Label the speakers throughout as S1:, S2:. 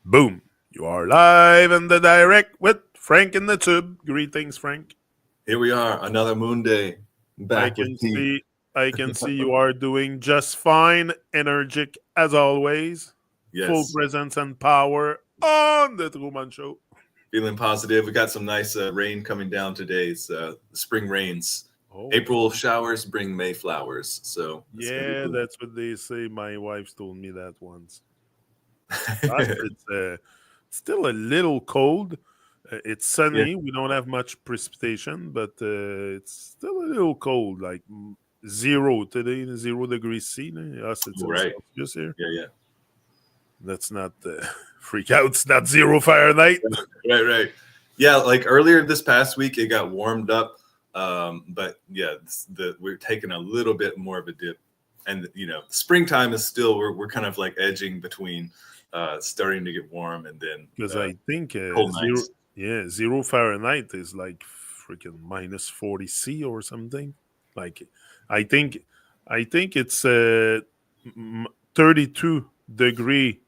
S1: Boom! You are live and the direct with Frank in the tube. Greetings, Frank.
S2: Here we are, another moon day,
S1: I
S2: back
S1: can
S2: with Pete.
S1: see I can see you are doing just fine, energetic as always. Full
S2: Yes,
S1: presence and power on the Truman Show.
S2: feeling positive. We got some nice rain coming down today. It's spring rains.
S1: Oh,
S2: April showers bring May flowers, so it's gonna be
S1: yeah,
S2: cool.
S1: that's what they say. My wife told me that once. Us, it's still a little cold. It's
S2: Yeah,
S1: sunny. We don't have much precipitation, but it's still a little cold, like zero today, 0 degrees C. Us, it's
S2: all
S1: in
S2: right.
S1: Celsius here.
S2: Yeah,
S1: That's not freak out. It's not 0 Fahrenheit.
S2: right. Yeah, like earlier this past week, it got warmed up, but yeah, we're taking a little bit more of a dip, and springtime is still we're kind of like edging between starting to get warm and then
S1: Because I think
S2: cold
S1: zero,
S2: nights.
S1: yeah, 0 Fahrenheit is like freaking minus 40 C or something. Like, I think, I think it's 32 degree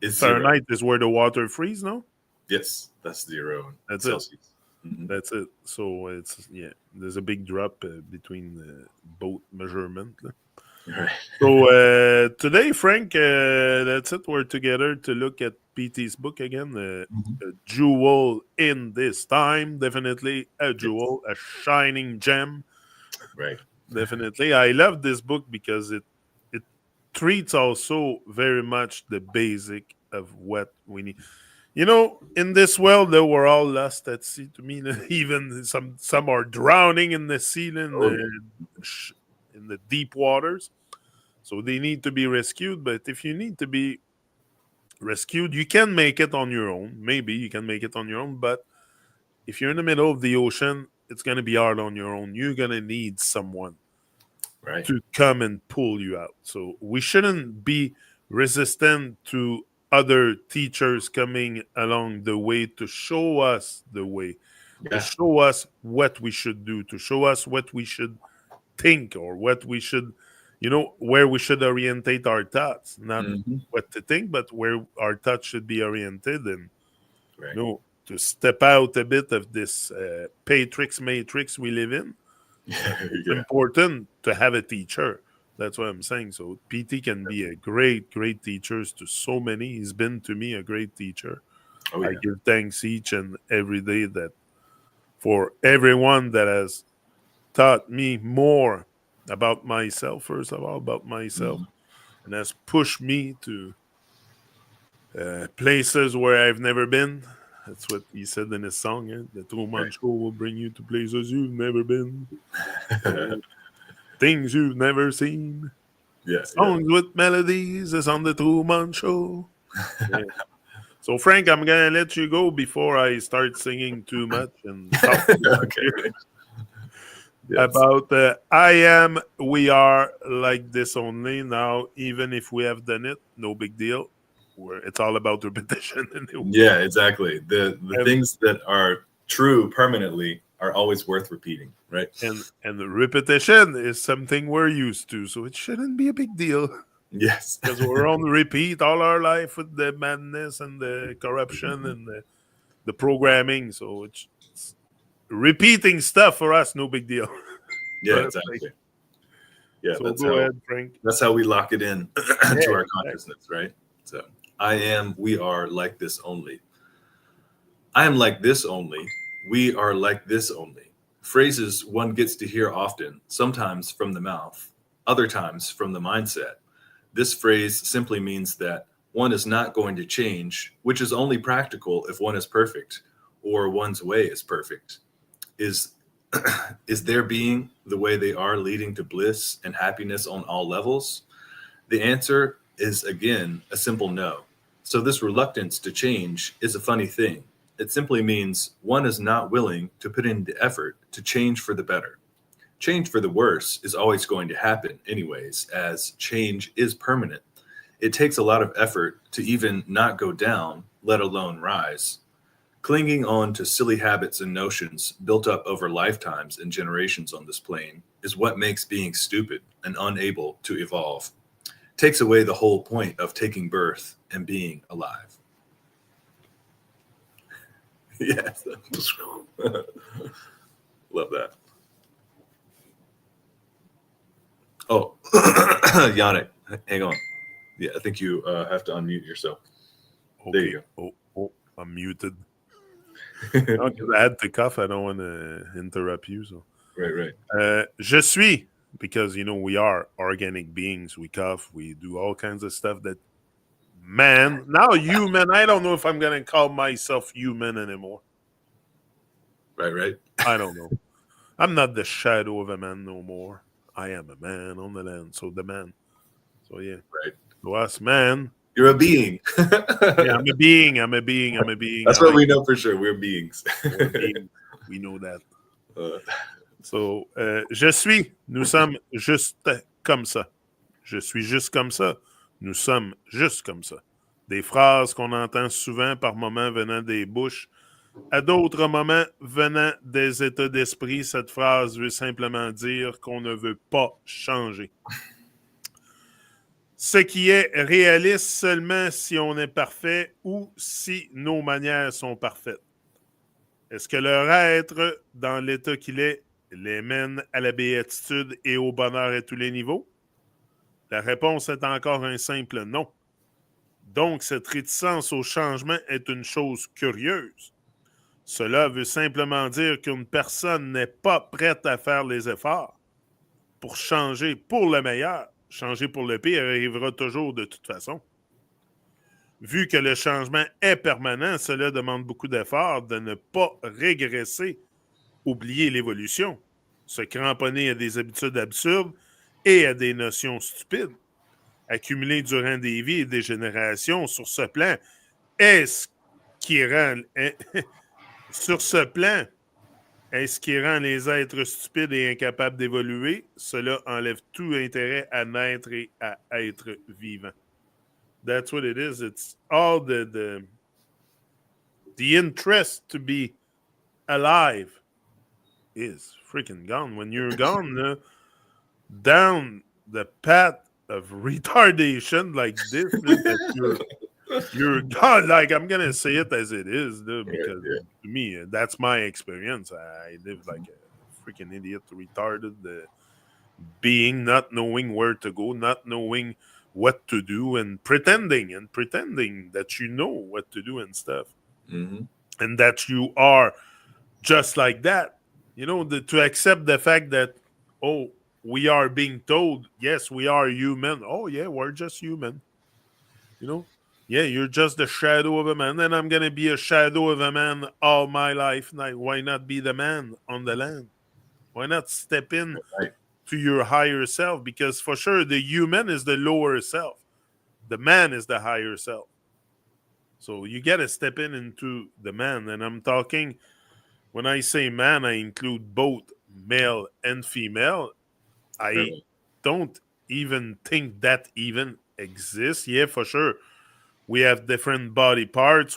S2: It's zero.
S1: Fahrenheit is where the water freeze. No,
S2: Yes, that's 0
S1: that's it.
S2: Celsius. Hmm.
S1: That's it. So it's there's a big drop between both measurement.
S2: Right.
S1: So today, Frank, that's it. We're together to look at PT's book again.
S2: Mhm.
S1: A jewel in this time, definitely a
S2: Yes.
S1: jewel, a shining gem.
S2: Right.
S1: Definitely, I love this book because it treats also very much the basic of what we need. In this world, though, we're all lost at sea. To me, even some are drowning in the sea,
S2: Oh yeah.
S1: in the deep waters. So they need to be rescued. But if you need to be rescued, you can make it on your own. Maybe you can make it on your own. But if you're in the middle of the ocean, it's going to be hard on your own. You're going to need someone
S2: Right.
S1: to come and pull you out. So we shouldn't be resistant to other teachers coming along the way to show us the way, to
S2: Yeah.
S1: show us what we should do, to show us what we should think or what we should, where we should orientate our thoughts, not
S2: Hmm.
S1: what to think, but where our thoughts should be oriented. And
S2: Right.
S1: to step out a bit of this Patrix matrix we live in, it's
S2: Yeah.
S1: important to have a teacher. That's what I'm saying. So PT can be a great, great teacher to so many. He's been to me a great teacher.
S2: Oh
S1: I
S2: yeah.
S1: give thanks each and every day that for everyone that has taught me more about myself, first of all, about myself,
S2: Mhm.
S1: and has pushed me to places where I've never been. That's what he said in his song. The Truman
S2: Right.
S1: Show will bring you to places you've never been, things you've never seen.
S2: Yeah. Yeah.
S1: Songs with melodies is on the Truman Show. Yeah. So, Frank, I'm gonna let you go before I start singing too much and talk too much
S2: Okay.
S1: here
S2: Yes.
S1: about I am, we are like this only now. Even if we have done it, no big deal. It's all about repetition anyway.
S2: Yeah. Exactly. The
S1: And
S2: things that are true permanently are always worth repeating. Right.
S1: and the repetition is something we're used to, so it shouldn't be a big deal
S2: Yes.
S1: because we're on repeat all our life with the madness and the corruption
S2: Mhm.
S1: and the programming. So it's repeating stuff for us, no big deal.
S2: Yeah.
S1: But like,
S2: Exactly. Yeah.
S1: so
S2: That's
S1: go
S2: how.
S1: ahead, Frank.
S2: That's how we lock it in
S1: Yeah,
S2: to our
S1: exactly.
S2: consciousness. Right. So I am. We are like this only. I am like this only. We are like this only. Phrases one gets to hear often, sometimes from the mouth, other times from the mindset. This phrase simply means that one is not going to change, which is only practical if one is perfect or one's way is perfect. Is is their being the way they are leading to bliss and happiness on all levels? The answer is again a simple no. So, this reluctance to change is a funny thing. It simply means one is not willing to put in the effort to change for the better. Change for the worse is always going to happen, anyways, as change is permanent. It takes a lot of effort to even not go down, let alone rise. Clinging on to silly habits and notions built up over lifetimes and generations on this plane is what makes being stupid and unable to evolve. Takes away the whole point of taking birth and being alive. Yes. Love that. Oh, Yannick, hang on. Yeah, I think you have to unmute yourself. There
S1: Okay.
S2: you
S1: Oh, I'm muted.
S2: go.
S1: No, 'cause I had to cough. I don't want to interrupt you. So,
S2: Right, right.
S1: je suis, because we are organic beings. We cough. We do all kinds of stuff that now human. I don't know if I'm gonna call myself human anymore.
S2: Right, right.
S1: I don't know. I'm not the shadow of a man no more. I am a man on the land. So the man. So yeah.
S2: Right.
S1: To us, man.
S2: You're a being.
S1: Yeah, I'm a being. I'm a being. I'm a being. I
S2: That's what
S1: like
S2: we know for sure. We're beings.
S1: we're beings. We know that.
S2: Uh,
S1: So, je suis. Nous sommes juste comme ça. Je suis juste comme ça. Nous sommes juste comme ça. Des phrases qu'on entend souvent par moments venant des bouches. À d'autres moments venant des états d'esprit, cette phrase veut simplement dire qu'on ne veut pas changer. Ce qui est réaliste seulement si on est parfait ou si nos manières sont parfaites. Est-ce que leur être, dans l'état qu'il est, les mène à la béatitude et au bonheur à tous les niveaux? La réponse est encore un simple non. Donc, cette réticence au changement est une chose curieuse. Cela veut simplement dire qu'une personne n'est pas prête à faire les efforts pour changer pour le meilleur. Changer pour le pire arrivera toujours de toute façon. Vu que le changement est permanent, cela demande beaucoup d'efforts de ne pas régresser, oublier l'évolution, se cramponner à des habitudes absurdes et à des notions stupides, accumulées durant des vies et des générations. Sur ce plan, est-ce qui rend sur ce plan, est-ce qui rend les êtres stupides et incapables d'évoluer? Cela enlève tout intérêt à naître et à être vivant. That's what it is. It's all the interest to be alive is freaking gone. When you're gone down the path of retardation like this, that you're gone. Like, I'm gonna say it as it is, because
S2: yeah.
S1: to me, that's my experience. I live like a freaking idiot, retarded being, not knowing where to go, not knowing what to do, and pretending that you know what to do and stuff,
S2: Mm-hmm.
S1: and that you are just like that. To accept the fact that, oh, we are being told, yes, we are human. Oh yeah, we're just human. Yeah, you're just the shadow of a man, and I'm gonna be a shadow of a man all my life. Like, why not be the man on the land? Why not step in
S2: Right.
S1: to your higher self? Because for sure, the human is the lower self. The man is the higher self. So you gotta step into the man. And I'm talking, when I say man, I include both male and female. I
S2: Right.
S1: don't even think that even exists. Yeah, for sure. We have different body parts,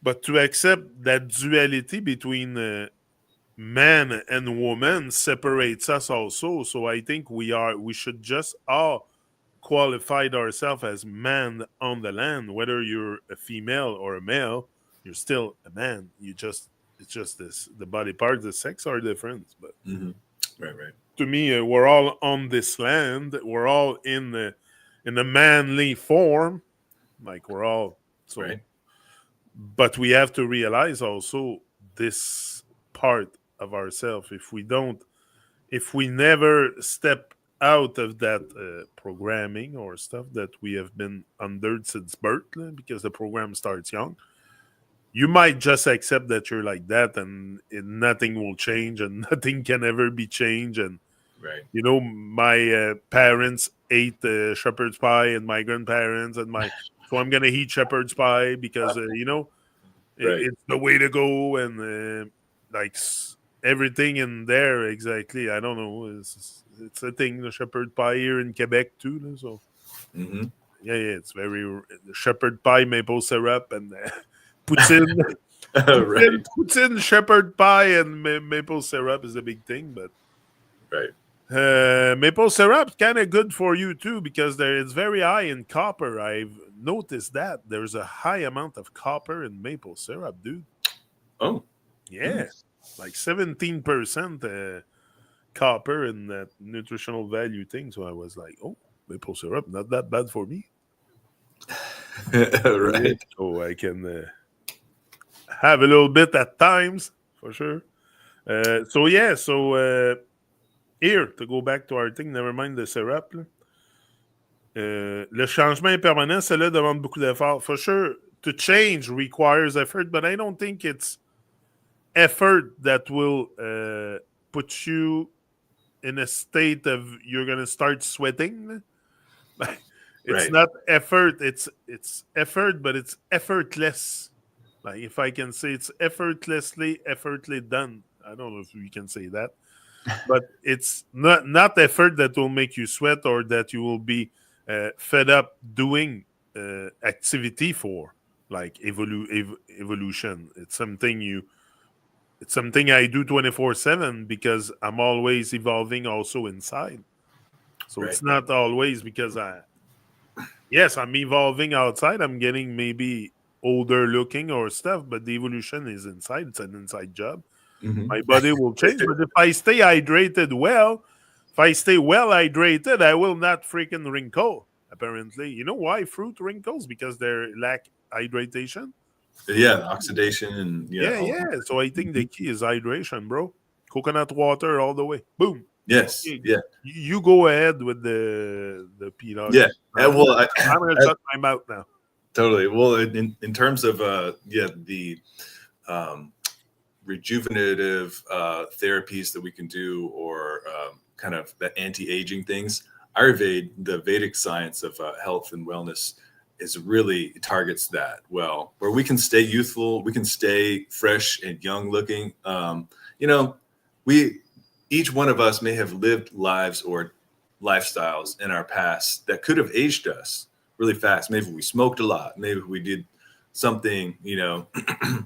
S1: but to accept that duality between man and woman separates us also. So I think we should just all qualified ourselves as man on the land. Whether you're a female or a male, you're still a man. It's just this, the body parts, the sex are different. But
S2: Mm-hmm. Right, right.
S1: to me, we're all on this land. We're all in the manly form. Like, we're all so.
S2: Right.
S1: But we have to realize also this part of ourselves. If we never step out of that programming or stuff that we have been under since birth, because the program starts young, you might just accept that you're like that, and nothing will change, and nothing can ever be changed. And
S2: Right.
S1: my parents ate shepherd's pie, and my grandparents, so I'm gonna eat shepherd's pie because
S2: Right.
S1: it's the way to go, and like everything in there. Exactly. I don't know. It's a thing, the shepherd pie here in Quebec too. So
S2: Mm-hmm.
S1: yeah, it's very shepherd pie, maple syrup, and poutine.
S2: Right.
S1: Poutine, shepherd pie, and maple syrup is a big thing. But
S2: Right.
S1: Maple syrup kind of good for you too because it's very high in copper. I've noticed that there's a high amount of copper in maple syrup, dude.
S2: Oh,
S1: Yeah, like 17% copper in that nutritional value thing. So I was like, oh, maple syrup, not that bad for me. So, yeah,
S2: right.
S1: so I can have a little bit at times for sure. Here, to go back to our thing, never mind the syrup. Là. Le changement impermanent, cela demande beaucoup d'efforts. For sure, to change requires effort, but I don't think it's effort that will put you in a state of you're going to start sweating. It's
S2: Right.
S1: not effort, it's effort, but it's effortless. Like if I can say it's effortlessly done. I don't know if we can say that. But it's not effort that will make you sweat or that you will be fed up doing activity for like evolution. It's something I do 24/7 because I'm always evolving also inside. So
S2: Right.
S1: it's not always because I'm evolving outside. I'm getting maybe older looking or stuff, but the evolution is inside. It's an inside job.
S2: Hmm.
S1: My body will change. But if I stay hydrated well, if I stay well hydrated, I will not freaking wrinkle. Apparently, you know why fruit wrinkles? Because they lack hydration.
S2: Yeah, oxidation and yeah.
S1: Yeah, yeah. So I think the
S2: Mhm.
S1: key is hydration, bro. Coconut water all the way. Boom.
S2: Yes.
S1: You,
S2: Yeah.
S1: you go ahead with the peanut.
S2: Yeah. And well,
S1: I'm gonna shut my mouth now.
S2: totally. Well, in terms of the um, rejuvenative therapies that we can do, or kind of the anti-aging things, Ayurveda, the Vedic science of health and wellness, is really targets that well, where we can stay youthful, we can stay fresh and young looking. You know, we each one of us may have lived lives or lifestyles in our past that could have aged us really fast. Maybe we smoked a lot. Maybe we did something,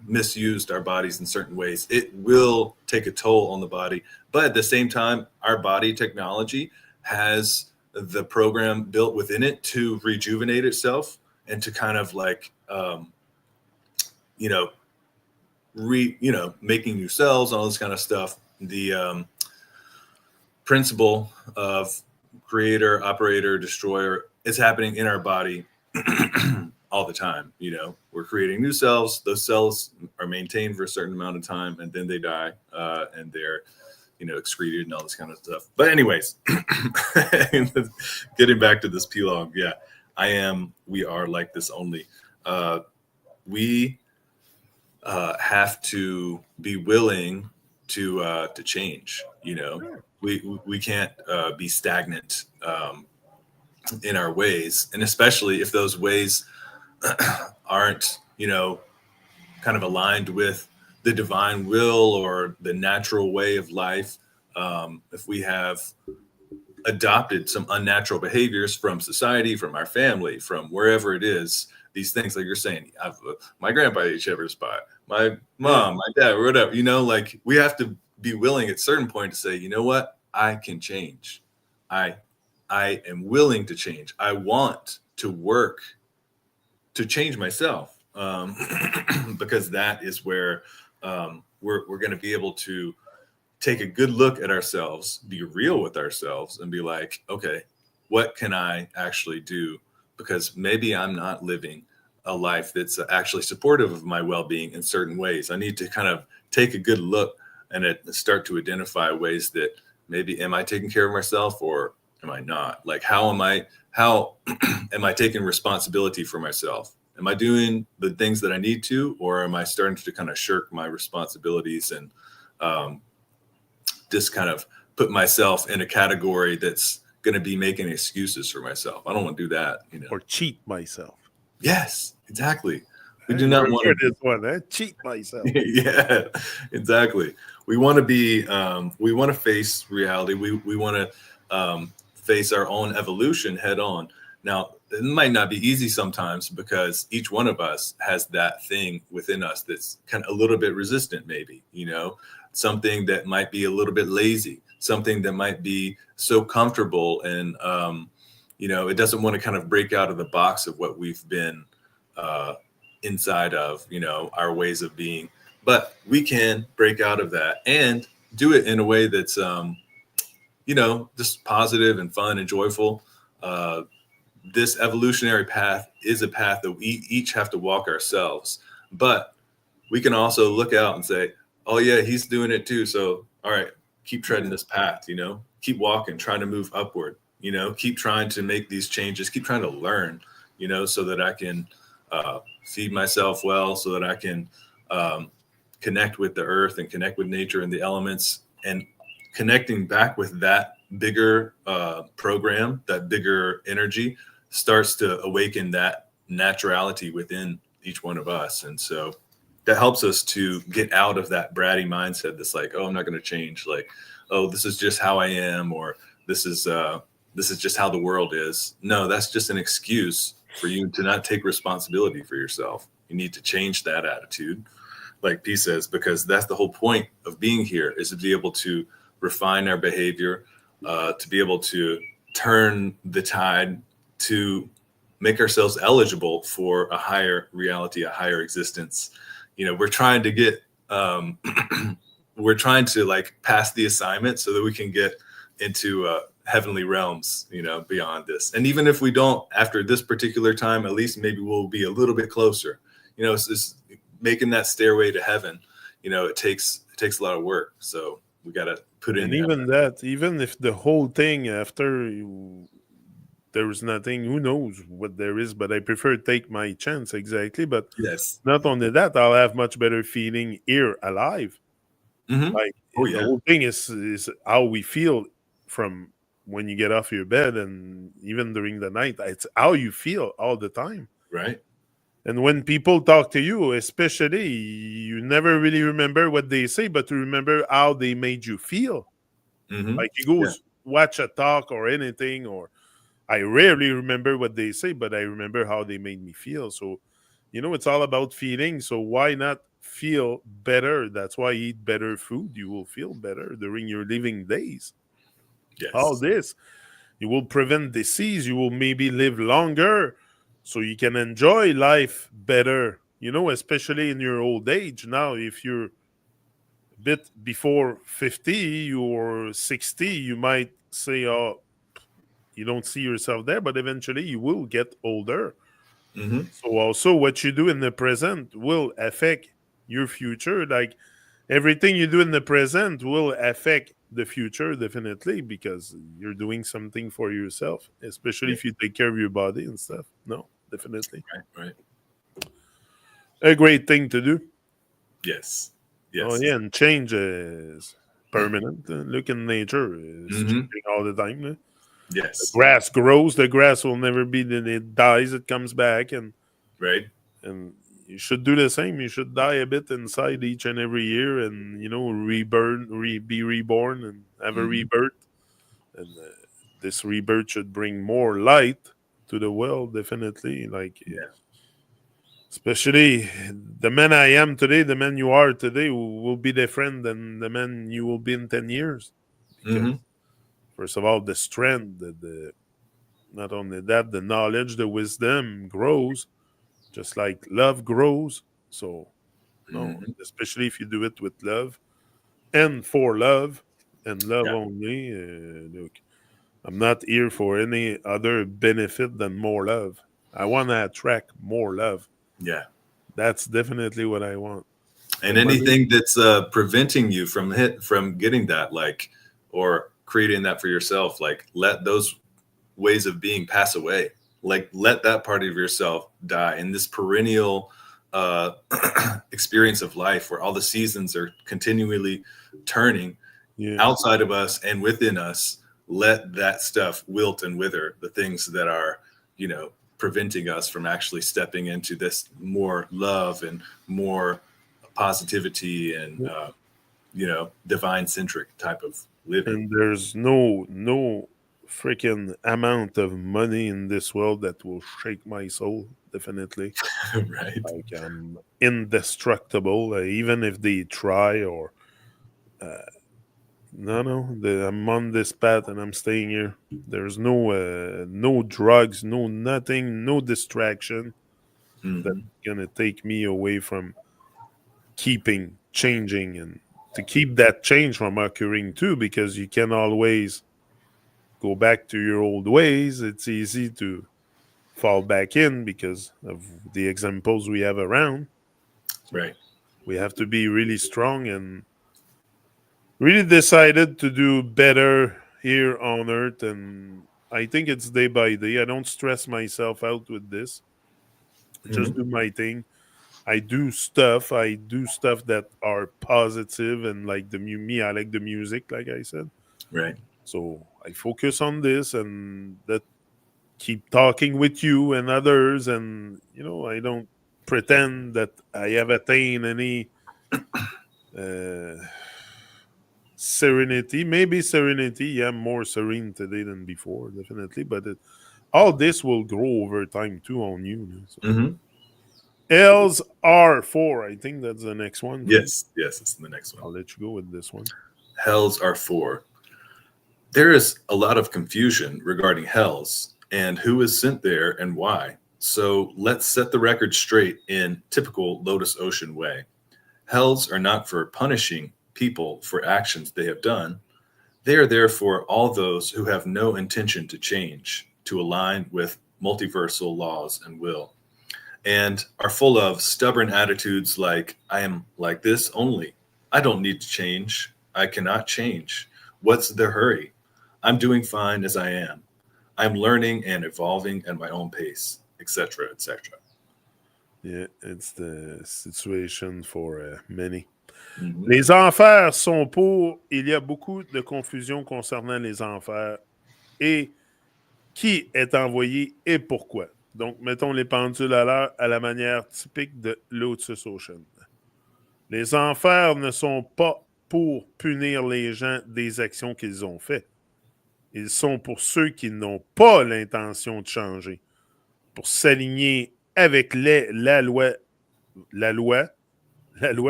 S2: misused our bodies in certain ways. It will take a toll on the body. But at the same time, our body technology has the program built within it to rejuvenate itself and to kind of like, you know, making new cells, all this kind of stuff. The principle of creator, operator, destroyer is happening in our body all the time. We're creating new cells. Those cells are maintained for a certain amount of time, and then they die, and they're excreted and all this kind of stuff. But anyways, getting back to this P-log, yeah, we are like this only. We have to be willing to change. We can't be stagnant in our ways, and especially if those ways aren't kind of aligned with the divine will or the natural way of life. If we have adopted some unnatural behaviors from society, from our family, from wherever it is, these things like you're saying, my grandpa ate shepherd's pie, my mom, my dad, or whatever, like we have to be willing at a certain point to say, you know what, I can change. I am willing to change. I want to work to change myself, because that is where we're going to be able to take a good look at ourselves, be real with ourselves, and be like, okay, what can I actually do? Because maybe I'm not living a life that's actually supportive of my well-being in certain ways. I need to kind of take a good look and start to identify ways that maybe am I taking care of myself or am I not? Like, how am I taking responsibility for myself? Am I doing the things that I need to, or am I starting to kind of shirk my responsibilities and just kind of put myself in a category that's going to be making excuses for myself? I don't want to do that,
S1: Or cheat myself.
S2: Yes, exactly. We do not want to
S1: this one. Cheat myself.
S2: Yeah, exactly. We want to be. We want to face reality. We want to face our own evolution head on. Now, it might not be easy sometimes because each one of us has that thing within us that's kind of a little bit resistant, maybe, something that might be a little bit lazy, something that might be so comfortable and it doesn't want to kind of break out of the box of what we've been uh, inside of, our ways of being. But we can break out of that and do it in a way that's just positive and fun and joyful. This evolutionary path is a path that we each have to walk ourselves, but we can also look out and say, oh yeah, he's doing it too, so all right, keep treading this path, keep walking, trying to move upward, keep trying to make these changes, keep trying to learn, so that I can feed myself well, so that I can connect with the earth and connect with nature and the elements, and connecting back with that bigger program, that bigger energy starts to awaken that naturality within each one of us. And so that helps us to get out of that bratty mindset that's like, oh, I'm not going to change, like, oh, this is just how I am, or this is just how the world is. No, that's just an excuse for you to not take responsibility for yourself. You need to change that attitude, like P says, because that's the whole point of being here, is to be able to refine our behavior, to be able to turn the tide, to make ourselves eligible for a higher reality, a higher existence. We're trying to get, we're trying to like pass the assignment so that we can get into heavenly realms, beyond this. And even if we don't after this particular time, at least maybe we'll be a little bit closer. It's just making that stairway to heaven. It takes a lot of work. So we got to put in
S1: And
S2: the
S1: even
S2: effort.
S1: that, even if the whole thing there is nothing, who knows what there is, but I prefer take my chance, exactly. But
S2: Yes.
S1: not only that, I'll have much better feeling here alive.
S2: Mm-hmm.
S1: Like
S2: Oh
S1: the
S2: yeah.
S1: whole thing is how we feel from when you get off your bed, and even during the night. It's how you feel all the time.
S2: Right.
S1: And when people talk to you, especially, you never really remember what they say, but you remember how they made you feel.
S2: Mm-hmm.
S1: Like you go
S2: Yeah.
S1: watch a talk or anything, or I rarely remember what they say, but I remember how they made me feel. So, it's all about feeling. So why not feel better? That's why eat better food. You will feel better during your living days. All
S2: Yes.
S1: this, you will prevent disease. You will maybe live longer, so you can enjoy life better. Especially in your old age. Now, if you're a bit before 50 or 60, you might say, "Oh, you don't see yourself there," but eventually you will get older.
S2: Mm-hmm.
S1: So also what you do in the present will affect your future. Like everything you do in the present will affect the future, definitely, because you're doing something for yourself, especially
S2: Yeah.
S1: if you take care of your body and stuff. No, definitely.
S2: Right. Right.
S1: A great thing to do.
S2: Yes.
S1: Oh
S2: Yes.
S1: yeah, and change is permanent. Look in nature, it's
S2: Mm-hmm.
S1: changing all the time. The
S2: Yes.
S1: grass grows, the grass will never be, then it dies, it comes back,
S2: Right.
S1: and you should do the same. You should die a bit inside each and every year, and be reborn, and have a
S2: Mm-hmm.
S1: rebirth. And this rebirth should bring more light to the world, definitely. Like
S2: Yeah.
S1: especially the man I am today, the man you are today, will be different than the man you will be in 10 years. Because
S2: Mm-hmm.
S1: first of all, the strength, the not only that, the knowledge, the wisdom grows just like love grows. So, no,
S2: Mm-hmm.
S1: especially if you do it with love and for love and love
S2: Yeah.
S1: only. Look, I'm not here for any other benefit than more love. I want to attract more love.
S2: Yeah.
S1: That's definitely what I want. The
S2: And
S1: money,
S2: anything that's preventing you from getting that, like, or creating that for yourself, like, let those ways of being pass away. Like, let that part of yourself die in this perennial uh experience of life where all the seasons are continually turning
S1: yeah.
S2: outside of us and within us. Let that stuff wilt and wither, the things that are, preventing us from actually stepping into this more love and more positivity and divine centric type of living.
S1: And there's no freaking amount of money in this world that will shake my soul, definitely.
S2: Right.
S1: Like I'm indestructible, even if they try, or No. I'm on this path and I'm staying here. There's no drugs, no nothing, no distraction that's
S2: Hmm.
S1: gonna take me away from keeping changing and to keep that change from occurring too, because you can always go back to your old ways. It's easy to fall back in because of the examples we have around. So
S2: Right.
S1: we have to be really strong and really decided to do better here on Earth. And I think it's day by day. I don't stress myself out with this. Just
S2: Hmm.
S1: do my thing. I do stuff. I do stuff that are positive and like me. I like the music, like I said.
S2: Right.
S1: So I focus on this and that keep talking with you and others. And I don't pretend that I have attained any uh, serenity. Maybe serenity. Yeah, I'm more serene today than before, definitely. But all this will grow over time too on you. So.
S2: Hmm.
S1: L's R4. I think that's the next one for you.
S2: Yes. Yes. It's the next one.
S1: I'll let you go with this one.
S2: Hells are for. There is a lot of confusion regarding hells and who is sent there and why. So let's set the record straight in typical LotusOcean way. Hells are not for punishing people for actions they have done. They are there for all those who have no intention to change, to align with multiversal laws and will, and are full of stubborn attitudes like, I am like this only. I don't need to change. I cannot change. What's the hurry? I'm doing fine as I am. I'm learning and evolving at my own pace, etc., etc.
S1: Yeah, it's the situation for many.
S2: Hmm.
S1: Les enfers sont pour. Il y a beaucoup de confusion concernant les enfers et qui est envoyé et pourquoi. Donc, mettons les pendules à l'heure à la manière typique de LotusOcean. Les enfers ne sont pas pour punir les gens des actions qu'ils ont faites. Ils sont pour ceux qui n'ont pas l'intention de changer, pour s'aligner avec la loi, la loi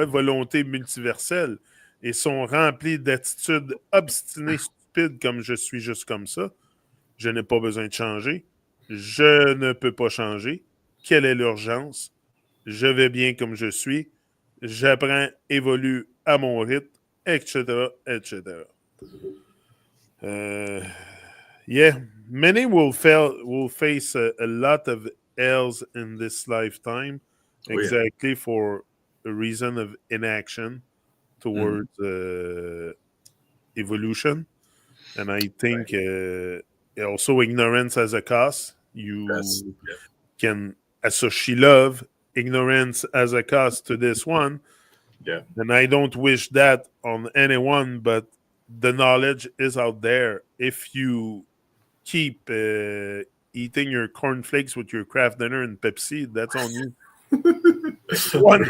S1: volonté multiverselle, et sont remplis d'attitudes obstinées, stupides comme je suis juste comme ça. Je n'ai pas besoin de changer. Je ne peux pas changer. Quelle est l'urgence? Je vais bien comme je suis. J'apprends, évolue à mon rythme, etc., etc. Uh, yeah, many will face a lot of L's in this lifetime,
S2: Oh, yeah.
S1: exactly for a reason of inaction
S2: Hmm.
S1: towards evolution, and I think
S2: Right.
S1: also ignorance as a cost.
S2: That's,
S1: You
S2: yeah.
S1: can associate love, ignorance as a cost to this one,
S2: Yeah.
S1: and I don't wish that on anyone, but the knowledge is out there. If you keep eating your cornflakes with your craft dinner and Pepsi, that's on you. One,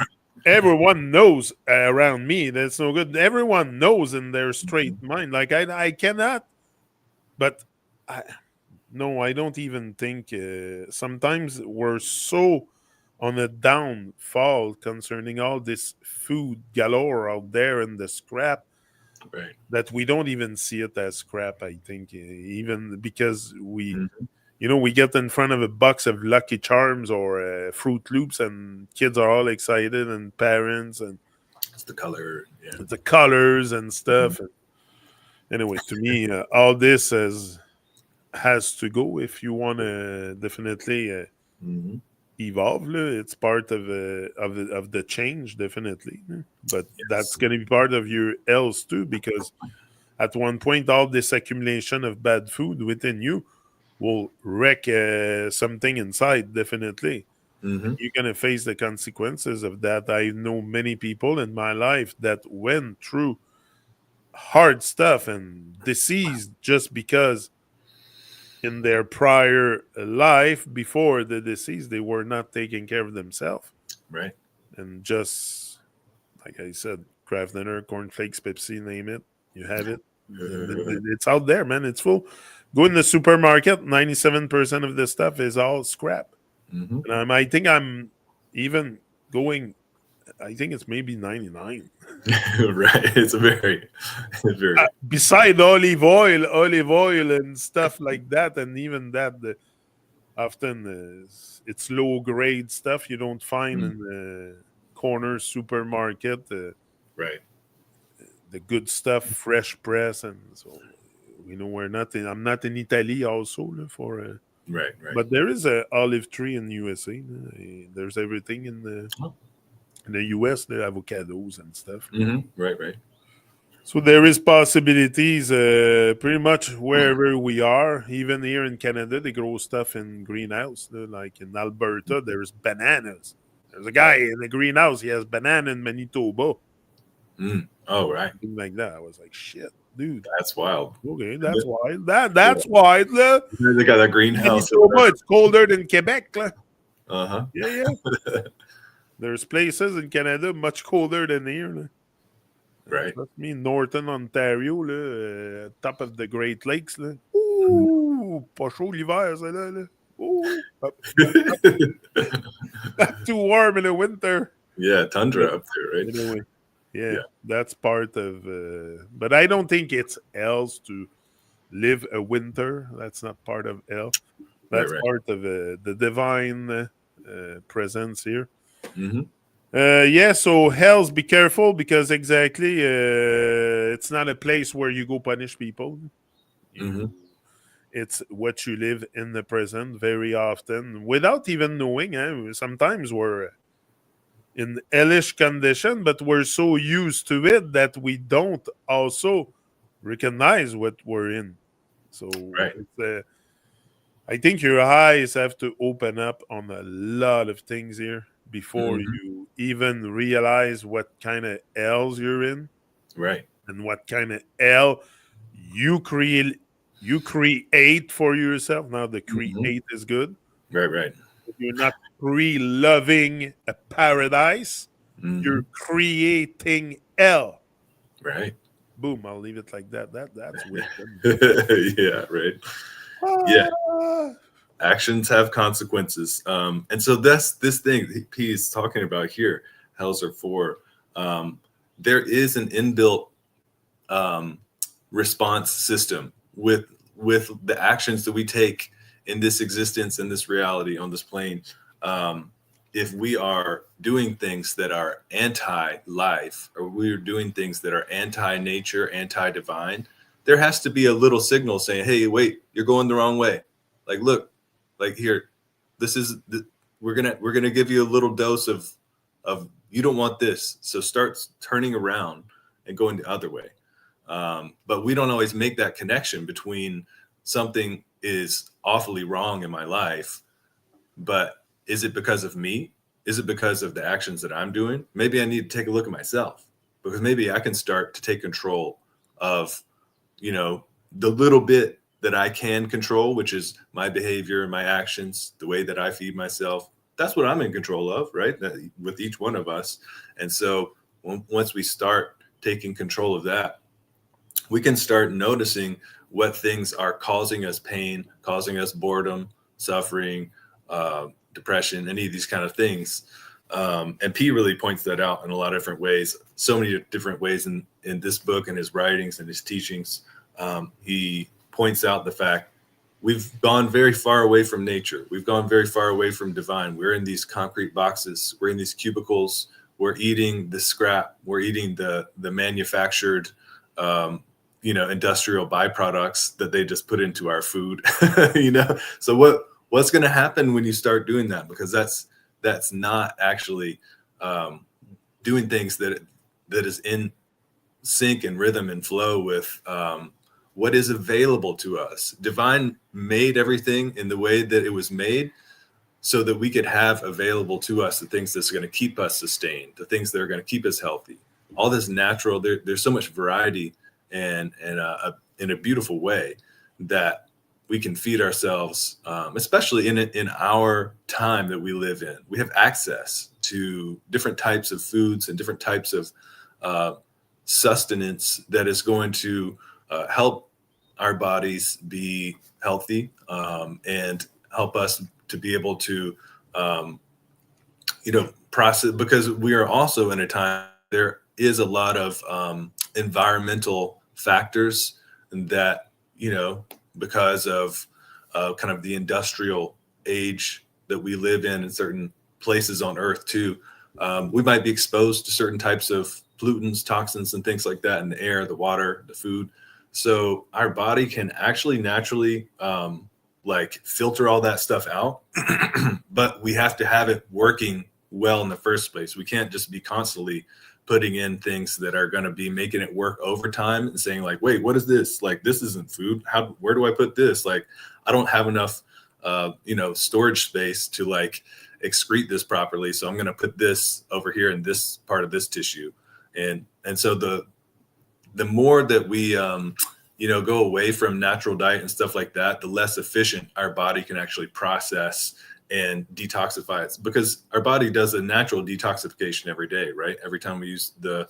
S1: everyone knows around me that's no good. Everyone knows in their straight mind. Like I cannot, but I, no, I don't even think. Sometimes we're so on a downfall concerning all this food galore out there in the scrap
S2: Right.
S1: that we don't even see it as scrap. I think even because
S2: Hmm.
S1: we get in front of a box of Lucky Charms or Fruit Loops, and kids are all excited, and parents, and
S2: It's the color. Yeah.
S1: the colors and
S2: Hmm.
S1: stuff. Anyway, to me, all this has to go if you want to definitely
S2: Hmm.
S1: evolve. It's part of the change, definitely. But that's
S2: Yes.
S1: going to be part of your else too, because at one point, all this accumulation of bad food within you will wreck something inside, definitely.
S2: Hmm.
S1: You're going to face the consequences of that. I know many people in my life that went through hard stuff and deceased just because in their prior life before the disease they were not taking care of themselves,
S2: Right.
S1: and just like I said, craft dinner, cornflakes, Pepsi, name it, you have it. It's out there, man. It's full. Go in the supermarket, 97% of the stuff is all scrap.
S2: Hmm.
S1: And I think I'm even going. I think it's maybe 99.
S2: Right. It's a very, very.
S1: Beside olive oil and stuff like that, and even that, often it's low grade stuff you don't find
S2: Mm,
S1: in the corner supermarket.
S2: right.
S1: The good stuff, fresh press, and so we know we're not in. I'm not in Italy also for.
S2: Right. Right.
S1: But there is a olive tree in USA. There's everything
S2: Oh.
S1: in the US. The avocados and stuff.
S2: Right. Right.
S1: So there is possibilities pretty much wherever we are. Even here in Canada, they grow stuff in greenhouse. Like in Alberta, there's bananas. There's a guy in the greenhouse. He has banana in Manitoba.
S2: Mm. Oh, right.
S1: Something like that. I was like, shit, dude.
S2: That's wild.
S1: Okay,
S2: And
S1: that's
S2: then-
S1: why.
S2: yeah.
S1: That's why.
S2: They got a greenhouse.
S1: Manitoba, it's colder than Quebec.
S2: Uh huh.
S1: Yeah, yeah. There's places in Canada much colder than here.
S2: Right.
S1: Trust me, Northern Ontario, top of the Great Lakes. Ouh, pas chaud l'hiver, ça là. Ouh, not too warm in the winter.
S2: Yeah,
S1: But
S2: tundra up there, right?
S1: anyway, yeah,
S2: Yeah.
S1: that's part of. But I don't think it's else to live a winter. That's not part of hell.
S2: Right.
S1: That's
S2: Right.
S1: part of the divine presence here.
S2: Mm-hmm.
S1: Yeah, so hells, be careful because exactly, it's not a place where you go punish people.
S2: Mm-hmm.
S1: You, it's what you live in the present very often without even knowing. Sometimes we're in hellish condition, but we're so used to it that we don't also recognize what we're in. So
S2: Right.
S1: it's I think your eyes have to open up on a lot of things here before
S2: Mm-hmm.
S1: you even realize what kind of hells you're in
S2: Right.
S1: and what kind of hell you create for yourself. Now the
S2: Mm-hmm.
S1: create is good.
S2: Right. Right.
S1: You're not pre-loving a paradise.
S2: Mm-hmm.
S1: You're creating hell.
S2: Right.
S1: Boom, I'll leave it like that. That's wisdom.
S2: Yeah. Right. Yeah.
S1: Ah,
S2: Actions have consequences. And so that's this thing P is talking about here. Hells are for. Um, there is an inbuilt um, response system with the actions that we take in this existence, in this reality, on this plane. Um, if we are doing things that are anti-life, or we're doing things that are anti-nature, anti-divine, there has to be a little signal saying, "Hey, wait, you're going the wrong way. Like, look, like here, this is we're gonna give you a little dose of you don't want this, so start turning around and going the other way." But we don't always make that connection between something is awfully wrong in my life, but is it because of me? Is it because of the actions that I'm doing? Maybe I need to take a look at myself, because maybe I can start to take control of, the little bit that I can control, which is my behavior, my actions, the way that I feed myself. That's what I'm in control of, right? With each one of us. And so once we start taking control of that, we can start noticing what things are causing us pain, causing us boredom, suffering, depression, any of these kind of things. And P really points that out in a lot of different ways, so many different ways in this book and his writings and his teachings. He points out the fact we've gone very far away from nature. We've gone very far away from divine. We're in these concrete boxes. We're in these cubicles. We're eating the scrap. We're eating the manufactured, industrial byproducts that they just put into our food. So what's going to happen when you start doing that? Because that's not actually doing things that is in sync and rhythm and flow with what is available to us. Divine made everything in the way that it was made so that we could have available to us the things that's going to keep us sustained, the things that are going to keep us healthy. All this natural, there's so much variety and in a beautiful way that we can feed ourselves, especially in our time that we live in. We have access to different types of foods and different types of sustenance that is going to help our bodies be healthy and help us to be able to, process, because we are also in a time there is a lot of environmental factors that, because of kind of the industrial age that we live in certain places on Earth too, we might be exposed to certain types of pollutants, toxins, and things like that in the air, the water, the food. So our body can actually naturally like filter all that stuff out, but we have to have it working well in the first place. We can't just be constantly putting in things that are going to be making it work over time and saying like, wait, what is this? Like, this isn't food. Where do I put this? Like, I don't have enough, storage space to like excrete this properly. So I'm going to put this over here in this part of this tissue. And so the more that we, go away from natural diet and stuff like that, the less efficient our body can actually process and detoxify it, because our body does a natural detoxification every day, right? Every time we use the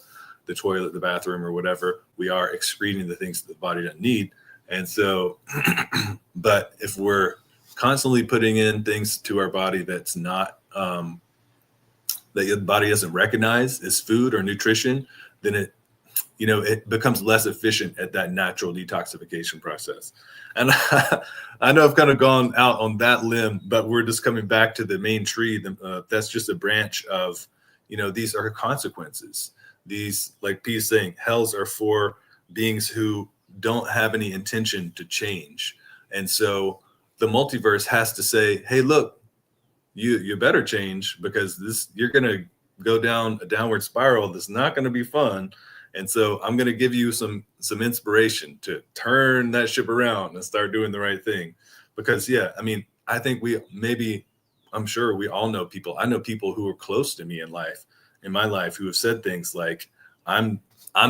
S2: toilet, the bathroom, or whatever, we are excreting the things that the body doesn't need. And so, but if we're constantly putting in things to our body that's not, that the body doesn't recognize as food or nutrition, then it becomes less efficient at that natural detoxification process. And I know I've kind of gone out on that limb, but we're just coming back to the main tree. That's just a branch of, these are consequences. These, like P is saying, hells are for beings who don't have any intention to change. And so the multiverse has to say, hey, look, you better change, because you're going to go down a downward spiral that's not going to be fun. And so I'm going to give you some inspiration to turn that ship around and start doing the right thing. Because, I think I'm sure we all know people. I know people who are close to me in my life, who have said things like, I'm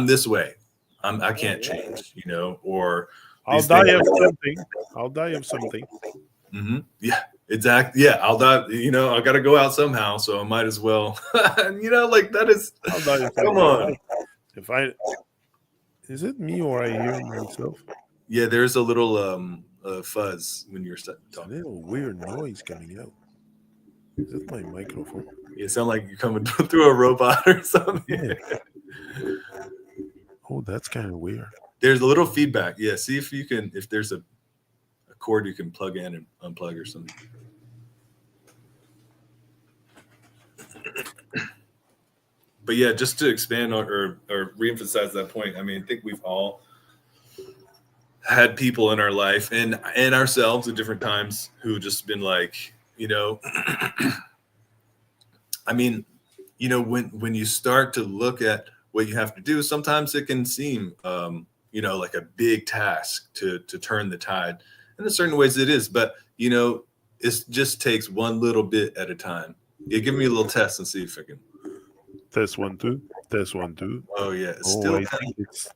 S2: this way. I can't change, or
S1: I'll die of something. I'll die of something.
S2: Mm-hmm. Yeah, exactly. Yeah, I'll die. I got to go out somehow, so I might as well. Like that is.
S1: I'll die of
S2: Come
S1: something.
S2: on.
S1: Is it me or I hear myself?
S2: Yeah, there's a little fuzz when you're
S1: It's a
S2: talking.
S1: little weird noise coming out. Is it my microphone?
S2: You sound like you're coming through a robot or something.
S1: Yeah. Oh, that's kind of weird.
S2: There's a little feedback. Yeah, see if there's a cord you can plug in and unplug or something. But yeah, just to expand on or reemphasize that point, I think we've all had people in our life and ourselves at different times who just been like, when you start to look at what you have to do, sometimes it can seem, like a big task to turn the tide. And in certain ways it is, but, it just takes one little bit at a time. Yeah, give me a little test and see if I can.
S1: Test 1 2. Test 1 2.
S2: Oh yeah,
S1: I think it's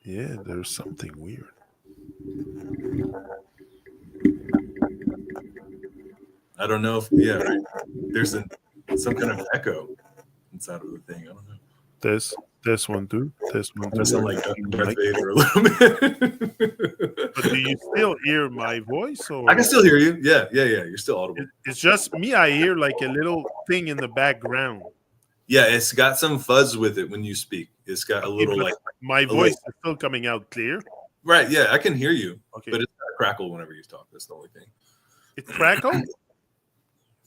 S1: there's something weird.
S2: I don't know if right. There's some kind of echo inside of the thing. I don't know.
S1: Test 1 2. Test 1 2.
S2: I sound like Darth Vader a little bit.
S1: But do you still hear my voice? Or
S2: I can still hear you. Yeah. You're still audible.
S1: It's just me. I hear like a little thing in the background.
S2: Yeah, it's got some fuzz with it when you speak. It's got a little like
S1: my voice is still coming out clear.
S2: Right. Yeah, I can hear you.
S1: Okay.
S2: But it's got a crackle whenever you talk. That's the only thing.
S1: It crackles?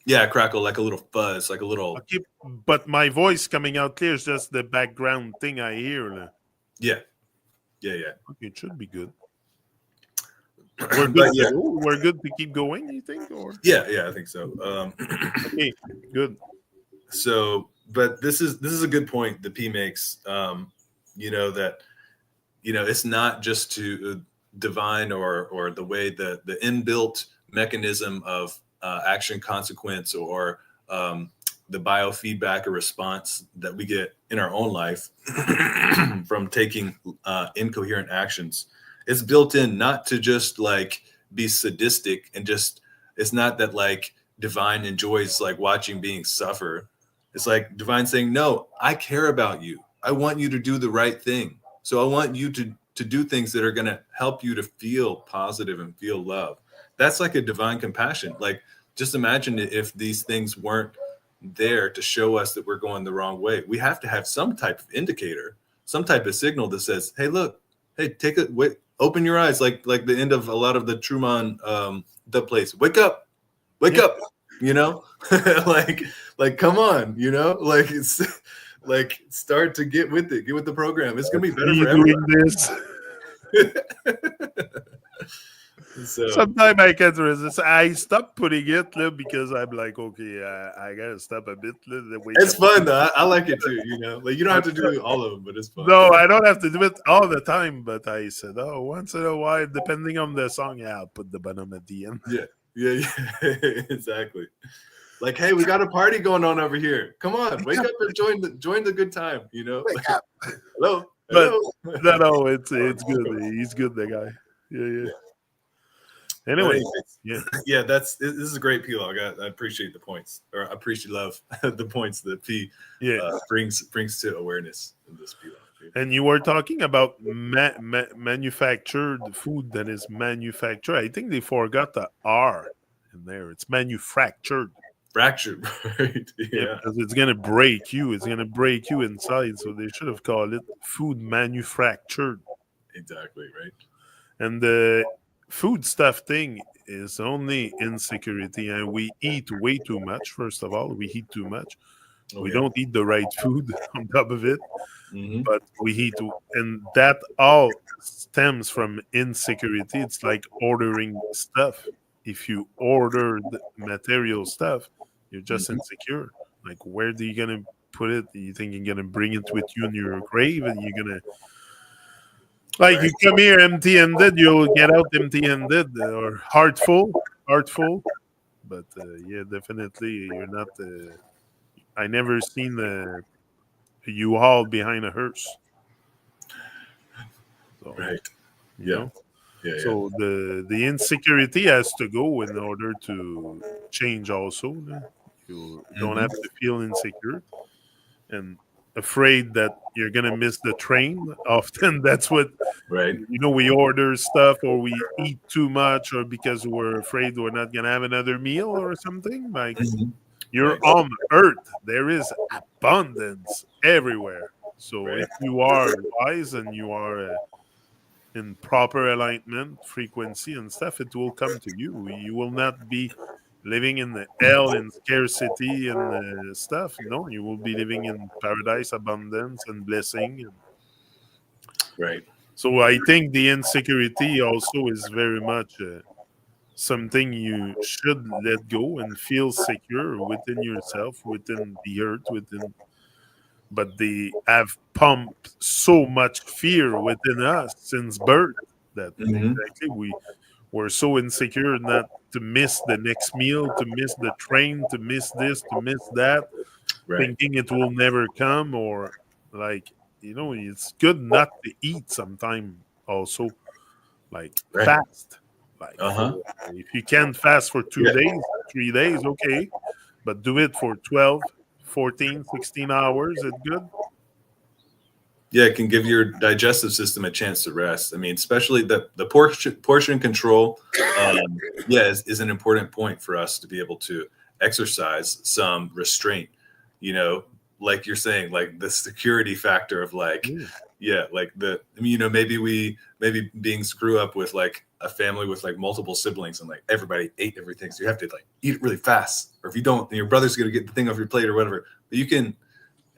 S2: Yeah, crackle, like a little fuzz, like a little.
S1: Okay, but my voice coming out clear is just the background thing I hear.
S2: Yeah.
S1: Okay, it should be good. We're good. We're good to keep going, you think? Or
S2: yeah, I think so.
S1: Okay, good.
S2: So, but this is a good point that P makes. That it's not just to divine or the way the inbuilt mechanism of action consequence or the biofeedback or response that we get in our own life from taking incoherent actions. It's built in not to just like be sadistic and just, it's not that like divine enjoys like watching beings suffer. It's like divine saying, no, I care about you. I want you to do the right thing. So I want you to do things that are going to help you to feel positive and feel love. That's like a divine compassion. Like, just imagine if these things weren't there to show us that we're going the wrong way. We have to have some type of indicator, some type of signal that says, "Hey, look, hey, take a wait, open your eyes," like the end of a lot of the Truman dub plays. Wake
S1: Yeah.
S2: up, you know, like come on, you know, like it's like start to get with it, get with the program. It's gonna be better
S1: Me
S2: for
S1: doing
S2: everybody.
S1: this.
S2: So
S1: Sometimes I can't resist. I stop putting it because I'm like, okay, I gotta stop a bit. Then wake
S2: it's
S1: up.
S2: fun though. I like it too. You know, like you don't have to do all of them, but it's fun.
S1: No, I don't have to do it all the time. But I said, oh, once in a while, depending on the song, yeah, I'll put the bottom at the end.
S2: Yeah, yeah, exactly. Like, hey, we got a party going on over here. Come on, wake up and join the good time. You know,
S1: Wake up.
S2: hello,
S1: But
S2: hello.
S1: no, it's good. He's good, the guy. Yeah, yeah.
S2: But
S1: Anyway,
S2: anyways,
S1: yeah,
S2: yeah, this is a great P log. I appreciate the points, or I appreciate love the points that P
S1: yeah.
S2: brings to awareness in this P log.
S1: And you were talking about manufactured food that is manufactured. I think they forgot the R in there. It's manufactured.
S2: Fractured, right?
S1: Yeah,
S2: Yeah,
S1: because it's gonna break you. It's gonna break you inside. So they should have called it food manufactured.
S2: exactly, right.
S1: And the food stuff thing is only insecurity, and we eat way too much. First of all, we eat too much.
S2: Oh
S1: We
S2: yeah.
S1: don't eat the right food on top of it,
S2: Mm-hmm.
S1: but we eat, and that all stems from insecurity. It's like ordering stuff. If you order the material stuff, you're just
S2: Mm-hmm.
S1: insecure. Like, where are you gonna put it? You think you're gonna bring it with you in your grave, and you're gonna like
S2: Right.
S1: you come here empty-handed, you'll get out empty-handed or heartful. But yeah, definitely you're not. I never seen a U-Haul behind a hearse. So
S2: Right.
S1: you
S2: Yeah.
S1: know,
S2: Yeah. Yeah.
S1: so the insecurity has to go in order to change. Also, you don't
S2: Mm-hmm.
S1: have to feel insecure and afraid that you're gonna miss the train. Often, that's what
S2: Right.
S1: we order stuff or we eat too much or because we're afraid we're not going to have another meal or something like
S2: Mm-hmm.
S1: you're
S2: Right.
S1: on earth, there is abundance everywhere. So
S2: Right.
S1: if you are wise and you are in proper alignment frequency and stuff, it will come to you. You will not be living in the hell in scarcity and stuff. No, you will be living in paradise, abundance and blessing.
S2: Right.
S1: So I think the insecurity also is very much something you should let go and feel secure within yourself, within the earth, within. But they have pumped so much fear within us since birth that
S2: Mm-hmm.
S1: exactly we were so insecure not to miss the next meal, to miss the train, to miss this, to miss that,
S2: Right.
S1: thinking it will never come or like it's good not to eat sometime also like
S2: Right.
S1: fast like
S2: Uh
S1: for
S2: huh.
S1: if you can fast for
S2: Yeah.
S1: 2 days 3 days, okay, but do it for 12, 14, 16 hours. It's good.
S2: Yeah, it can give your digestive system a chance to rest. I mean, especially the portion control, yeah, is an important point for us to be able to exercise some restraint. You know, like you're saying, like the security factor of like,
S1: Yeah.
S2: yeah, like I mean, maybe being screw up with like a family with like multiple siblings and like everybody ate everything, so you have to like eat it really fast, or if you don't, then your brother's gonna get the thing off your plate or whatever. But you can,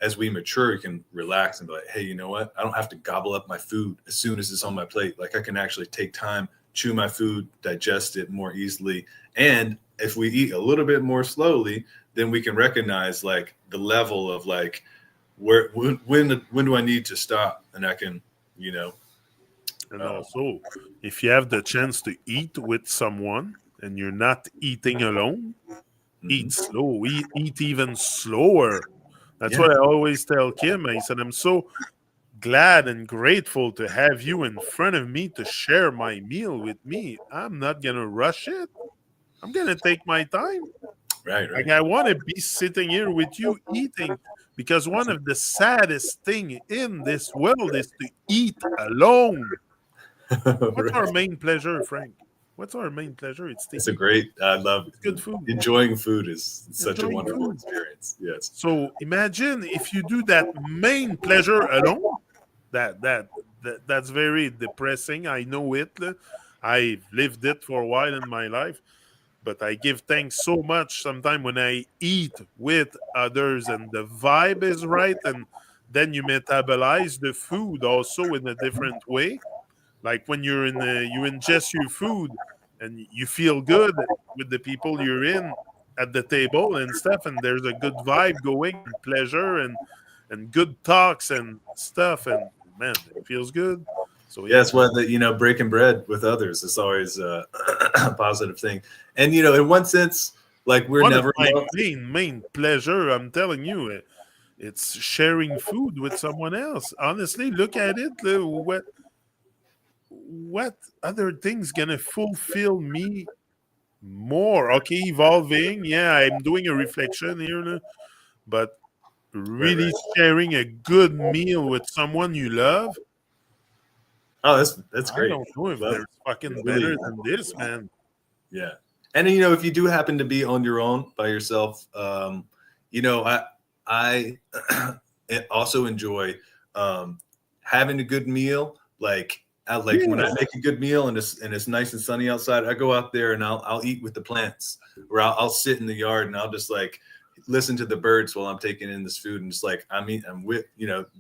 S2: as we mature, you can relax and be like, hey, you know what? I don't have to gobble up my food as soon as it's on my plate. Like I can actually take time, chew my food, digest it more easily. And if we eat a little bit more slowly, then we can recognize like the level of like when do I need to stop? And I can, you know,
S1: And
S2: uh,
S1: also, if you have the chance to eat with someone and you're not eating alone, eat
S2: mhm.
S1: slow, eat even slower. That's
S2: Yeah,
S1: what I always tell Kim. I said, I'm so glad and grateful to have you in front of me to share my meal with me. I'm not going to rush it. I'm going to take my time.
S2: right,
S1: Like,
S2: right,
S1: I want to be sitting here with you eating because one of the saddest thing in this world is to eat alone. What's our
S2: right.
S1: main pleasure, Frank? What's our main pleasure? It's
S2: It's a
S1: taking
S2: great. I love
S1: it's good food.
S2: enjoying food is such a
S1: Enjoying
S2: wonderful
S1: food.
S2: experience. Yes.
S1: So imagine if you do that main pleasure alone. That that that's very depressing. I know it. I've lived it for a while in my life, but I give thanks so much sometimes when I eat with others and the vibe is right, and then you metabolize the food also in a different way. Like when you ingest your food and you feel good with the people you're in at the table and stuff, and there's a good vibe going and pleasure and good talks and stuff, and man, it feels good. So
S2: Yeah,
S1: yeah,
S2: it's what breaking bread with others is always a positive thing. And in one sense, like we're
S1: one of
S2: never
S1: my
S2: alone.
S1: main pleasure, I'm telling you, it's sharing food with someone else. Honestly, look at it. What other things gonna fulfill me more? Okay, evolving. Yeah, I'm doing a reflection here, but
S2: Right,
S1: really
S2: right.
S1: sharing a good meal with someone you love.
S2: Oh, that's
S1: I
S2: great.
S1: don't know if
S2: Well,
S1: there's fucking
S2: really,
S1: better than this, man.
S2: yeah. And if you do happen to be on your own by yourself, I also enjoy having a good meal. Like when I
S1: Yeah,
S2: make a good meal and it's nice and sunny outside, I go out there and I'll eat with the plants, or I'll sit in the yard and I'll just like listen to the birds while I'm taking in this food, and just like I'm with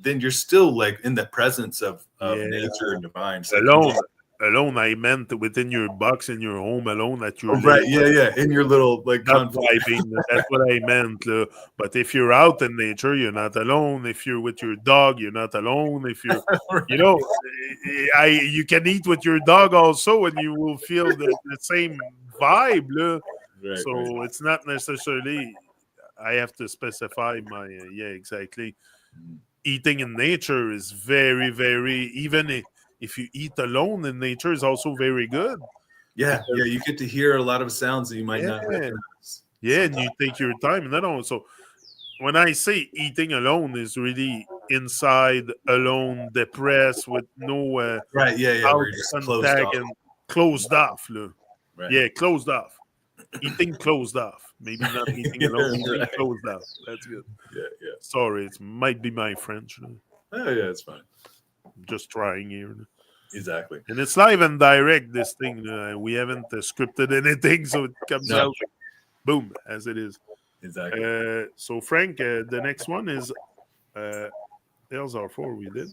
S2: then you're still like in the presence of
S1: yeah.
S2: nature and divine. It's like you
S1: Alone,
S2: just
S1: alone. I meant within your box in your home, alone at your
S2: oh, right,
S1: living.
S2: yeah, yeah, in your little like
S1: Not
S2: conflict.
S1: vibing. That's what I meant. But if you're out in nature, you're not alone. If you're with your dog, you're not alone. If you're, you
S2: Right,
S1: know, you can eat with your dog also, and you will feel the same vibe.
S2: right, right.
S1: So it's not necessarily. I have to specify my yeah, exactly. Eating in nature is very, very even if you eat alone in nature is also very good
S2: Yeah,
S1: because
S2: yeah, you get to hear a lot of sounds that you might not
S1: yeah,
S2: recognize
S1: yeah, and
S2: sometimes.
S1: you take your time. And then also, when I say eating alone is really inside, alone, depressed, with no
S2: Right, yeah, yeah, where
S1: out
S2: you're just closed
S1: contact
S2: off.
S1: and closed off.
S2: Right.
S1: Yeah, closed off. Eating closed off. Maybe not eating
S2: Yeah,
S1: alone, eating
S2: right.
S1: closed off. That's good.
S2: Yeah, yeah.
S1: Sorry, it might be my French.
S2: Oh, yeah, it's fine.
S1: I'm just trying here.
S2: Exactly.
S1: And it's live and direct, this thing. We haven't scripted anything, so it comes
S2: No,
S1: out boom, as it is.
S2: exactly.
S1: So, Frank, the next one is uh, L's are 4 we did.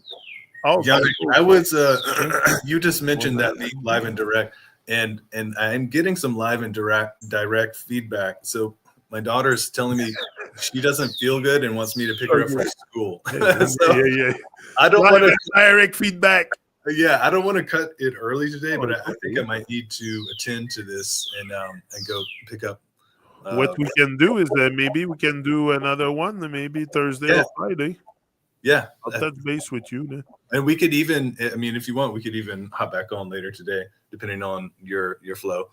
S1: All
S2: Yeah,
S1: cycles.
S2: I was.
S1: Yeah,
S2: You just
S1: one
S2: mentioned that
S1: night.
S2: being live and direct, and I'm getting some live and direct feedback. So my daughter's telling me she doesn't feel good and wants me to pick her up
S1: Okay.
S2: from school.
S1: Yeah, yeah,
S2: So
S1: yeah, yeah.
S2: I don't
S1: Live
S2: want to.
S1: and direct feedback.
S2: Yeah, I don't want to cut it early today,
S1: Oh,
S2: but
S1: it's
S2: I think I
S1: okay.
S2: might need to attend to this and go pick up.
S1: What
S2: Uh,
S1: we can do is that maybe we can do another one, maybe Thursday
S2: yeah,
S1: or Friday.
S2: yeah,
S1: I'll touch base with you. Then.
S2: and we could even. I mean, if you want, we could even hop back on later today, depending on your flow.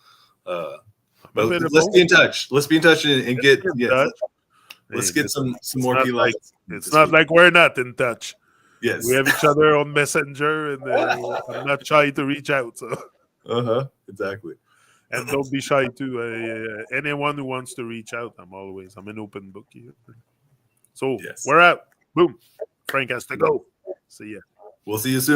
S2: Uh,
S1: I'm
S2: but let's
S1: available.
S2: be in touch. Let's be in touch and
S1: Let's
S2: get
S1: get in touch.
S2: let's
S1: Hey,
S2: get
S1: listen,
S2: some more key lights
S1: it's
S2: this
S1: not
S2: week.
S1: like we're not in touch. We
S2: Yes.
S1: have each other on Messenger, and I'm not shy to reach out. So,
S2: Uh-huh. Exactly.
S1: and don't be shy too. Anyone who wants to reach out, I'm an open book here. So
S2: Yes.
S1: we're out. Boom. Frank has to go. See ya.
S2: We'll see you soon.